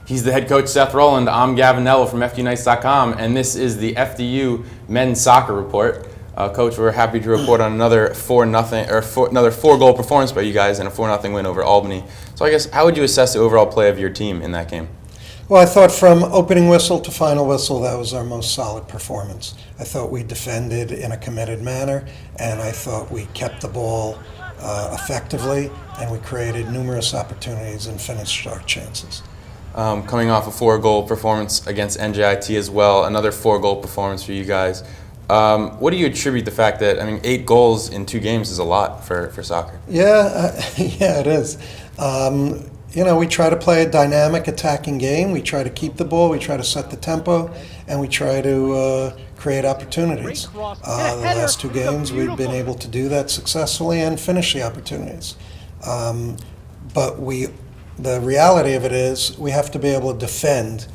He's the head coach, Seth Roland. I'm Gavin Nello from FDUnites.com, and this is the FDU men's soccer report. Coach, we're happy to report on another 4-goal performance by you guys and a 4-0 win over Albany. So I guess, how would you assess the overall play of your team in that game? Well, I thought from opening whistle to final whistle, that was our most solid performance. I thought we defended in a committed manner, and I thought we kept the ball effectively, and we created numerous opportunities and finished our chances. Coming off a 4-goal performance against NJIT as well, another 4-goal performance for you guys. What do you attribute the fact that, 8 goals in 2 games is a lot for soccer? Yeah, it is. We try to play a dynamic attacking game. We try to keep the ball, we try to set the tempo, and we try to create opportunities. The last 2 games we've been able to do that successfully and finish the opportunities. But the reality of it is we have to be able to defend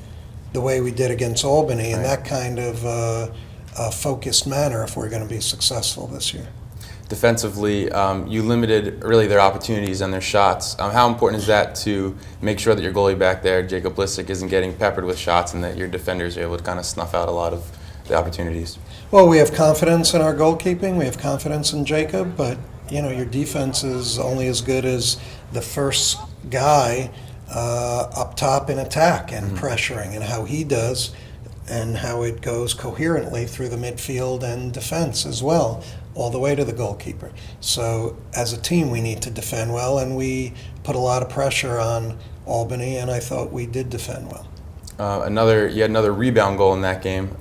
the way we did against Albany in that kind of focused manner if we're going to be successful this year. Defensively, you limited really their opportunities and their shots. How important is that to make sure that your goalie back there, Jacob Lissick, isn't getting peppered with shots and that your defenders are able to kind of snuff out a lot of the opportunities? Well, we have confidence in our goalkeeping. We have confidence in Jacob, but your defense is only as good as the first guy up top in attack and pressuring, and how he does and how it goes coherently through the midfield and defense as well, all the way to the goalkeeper. So as a team, we need to defend well, and we put a lot of pressure on Albany, and I thought we did defend well. You had another rebound goal in that game.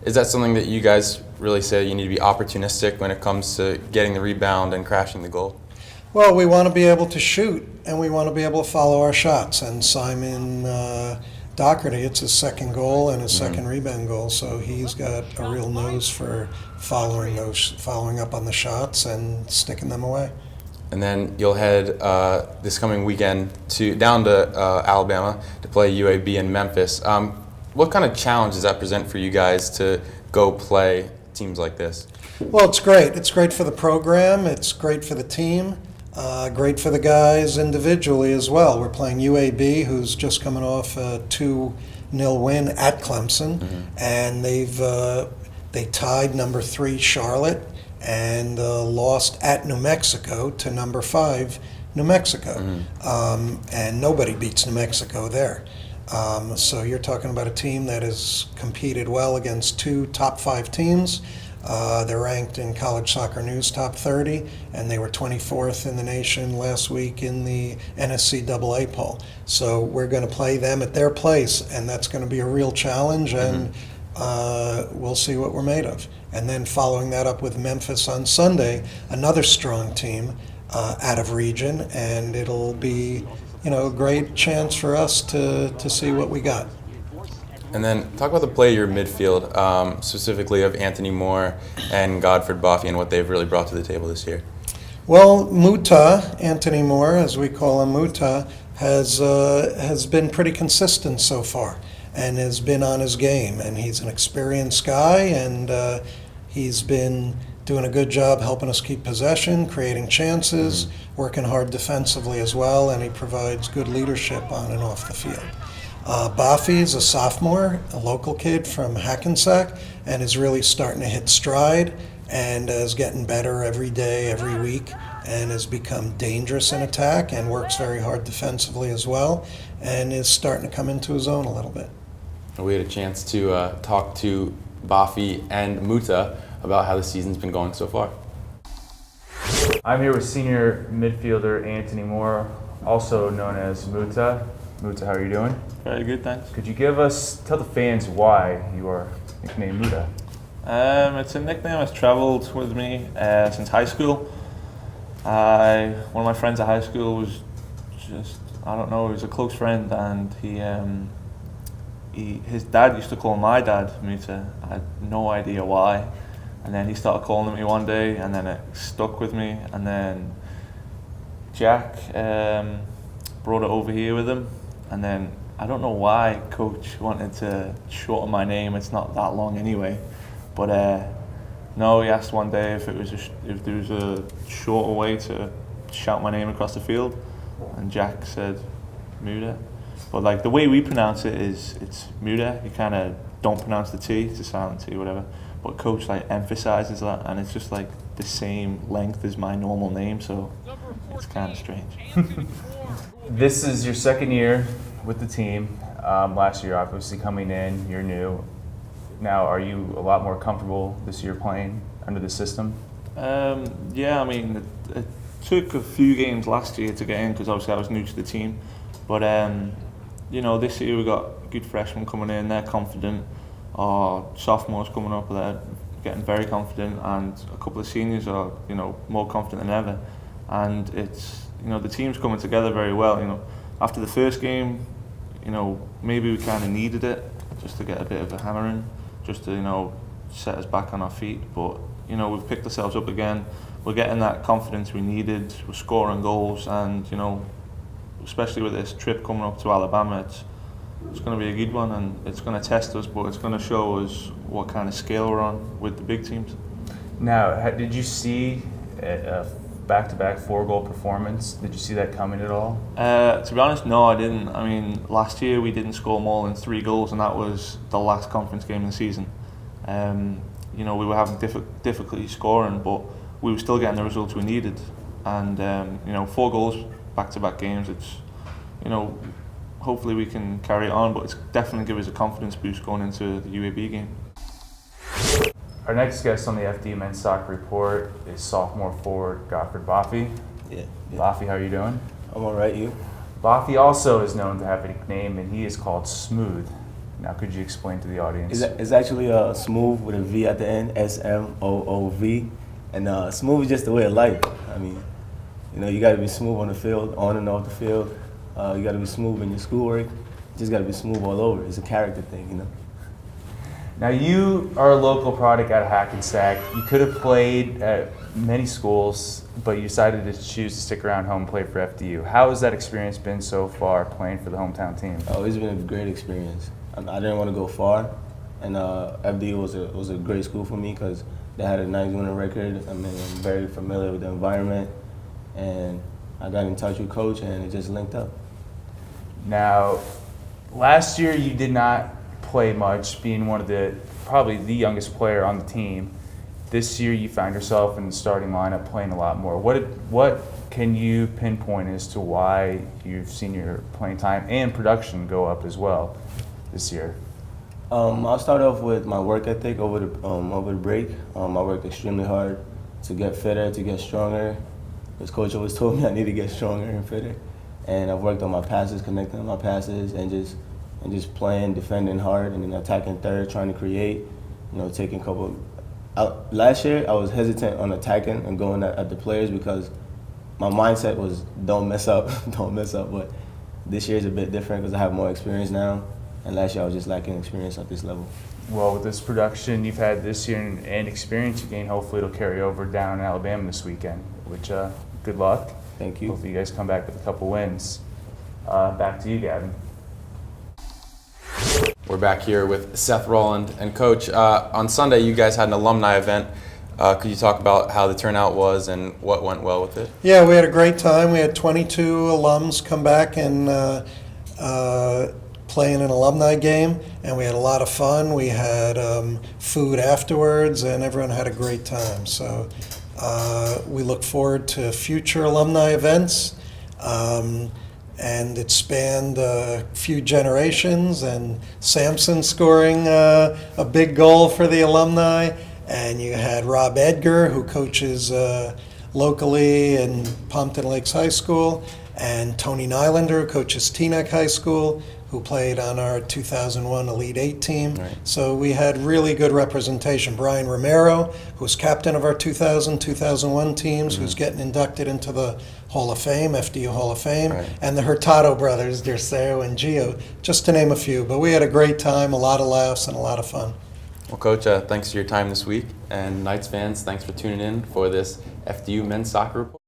Is that something that you guys really say you need to be opportunistic when it comes to getting the rebound and crashing the goal? Well, we want to be able to shoot, and we want to be able to follow our shots. And Simon Doherty, it's his second goal and his second rebound goal, so he's got a real nose for following up on the shots and sticking them away. And then you'll head this coming weekend down to Alabama to play UAB in Memphis. What kind of challenge does that present for you guys to go play teams like this? Well, it's great. It's great for the program. It's great for the team. Great for the guys individually as well. We're playing UAB, who's just coming off a 2-0 win at Clemson, and they tied number 3 Charlotte and lost at New Mexico to number 5 New Mexico, and nobody beats New Mexico there. So you're talking about a team that has competed well against 2 top 5 teams. They're ranked in College Soccer News top 30, and they were 24th in the nation last week in the NSCAA poll. So we're going to play them at their place, and that's going to be a real challenge, and we'll see what we're made of. And then following that up with Memphis on Sunday, another strong team out of region, and it'll be a great chance for us to see what we got. And then talk about the play of your midfield, specifically of Anthony Moore and Godford and what they've really brought to the table this year. Well, Anthony Moore, as we call him, has been pretty consistent so far and has been on his game. And he's an experienced guy, and he's been doing a good job helping us keep possession, creating chances, working hard defensively as well, and he provides good leadership on and off the field. Bafi's a sophomore, a local kid from Hackensack, and is really starting to hit stride and is getting better every day, every week, and has become dangerous in attack and works very hard defensively as well, and is starting to come into his own a little bit. We had a chance to talk to Bafi and Muta about how the season's been going so far. I'm here with senior midfielder Anthony Moore, also known as Muta. Muta, how are you doing? Very good, thanks. Could you tell the fans why you are nicknamed Muta? It's a nickname that's travelled with me since high school. One of my friends at high school was he was a close friend, and his dad used to call my dad Muta. I had no idea why. And then he started calling me one day, and then it stuck with me. And then Jack brought it over here with him. And then I don't know why Coach wanted to shorten my name. It's not that long anyway. But no, he asked one day if there was a shorter way to shout my name across the field, and Jack said Muta. But like the way we pronounce it is it's Muta. You kind of don't pronounce the T, it's a silent T, whatever. But coach like emphasizes that, and it's just like the same length as my normal name, so it's kind of strange. This is your second year with the team. Last year, obviously coming in, you're new. Now, are you a lot more comfortable this year playing under the system? Yeah, I mean, it took a few games last year to get in because obviously I was new to the team. But you know, this year we got good freshmen coming in. They're confident. Our sophomores coming up, they're getting very confident, and a couple of seniors are, you know, more confident than ever. And it's, you know, the team's coming together very well. You know, after the first game, you know, maybe we kind of needed it just to get a bit of a hammering, just to, you know, set us back on our feet. But, you know, we've picked ourselves up again. We're getting that confidence we needed. We're scoring goals, and, you know, especially with this trip coming up to Alabama, it's going to be a good one, and it's going to test us, but it's going to show us what kind of scale we're on with the big teams. Now, did you see a back-to-back 4-goal performance? Did you see that coming at all? To be honest, no, I didn't. I mean, last year we didn't score more than 3 goals, and that was the last conference game of the season. You know, we were having difficulty scoring, but we were still getting the results we needed. And you know, 4 goals back-to-back games. It's, you know, hopefully we can carry it on, but it's definitely give us a confidence boost going into the UAB game. Our next guest on the FDU Men's Soccer Report is sophomore forward Godford. Yeah. Bafi, how are you doing? I'm all right, you? Bafi also is known to have a nickname, and he is called Smooth. Now, could you explain to the audience? It's actually smooth with a V at the end, SMOOV. And smooth is just the way of life. I mean, you know, you got to be smooth on the field, on and off the field. You got to be smooth in your schoolwork. You just got to be smooth all over. It's a character thing, you know. Now, you are a local product out of Hackensack. You could have played at many schools, but you decided to choose to stick around home and play for FDU. How has that experience been so far, playing for the hometown team? Oh, it's been a great experience. I didn't want to go far, and FDU was a great school for me because they had a nice winning record. I mean, I'm very familiar with the environment, and I got in touch with coach, and it just linked up. Now, last year you did not play much, being one of probably the youngest player on the team. This year you found yourself in the starting lineup playing a lot more. What can you pinpoint as to why you've seen your playing time and production go up as well this year? I'll start off with my work ethic over the break. I worked extremely hard to get fitter, to get stronger. Because coach always told me I need to get stronger and fitter. And I've worked on my passes, connecting on my passes, and just playing, defending hard, and then attacking third, trying to create. You know, taking a couple. Last year I was hesitant on attacking and going at the players because my mindset was don't mess up, don't mess up. But this year is a bit different because I have more experience now, and last year I was just lacking experience at this level. Well, with this production you've had this year and experience you gain, hopefully it'll carry over down in Alabama this weekend. Which good luck. Thank you. Hopefully you guys come back with a couple wins. Back to you, Gavin. We're back here with Seth, Roland, and Coach. On Sunday, you guys had an alumni event. Could you talk about how the turnout was and what went well with it? Yeah, we had a great time. We had 22 alums come back and play in an alumni game, and we had a lot of fun. We had food afterwards, and everyone had a great time. So we look forward to future alumni events. And it spanned a few generations, and Sampson scoring a big goal for the alumni, and you had Rob Edgar, who coaches locally in Pompton Lakes High School, and Tony Nylander, who coaches Teaneck High School, who played on our 2001 Elite 8 team. Right. So we had really good representation. Brian Romero, who's captain of our 2000, 2001 teams, who's getting inducted into the Hall of Fame, FDU Hall of Fame, Right. and the Hurtado brothers, Dirceo and Gio, just to name a few. But we had a great time, a lot of laughs, and a lot of fun. Well, Coach, thanks for your time this week. And Knights fans, thanks for tuning in for this FDU Men's Soccer Report.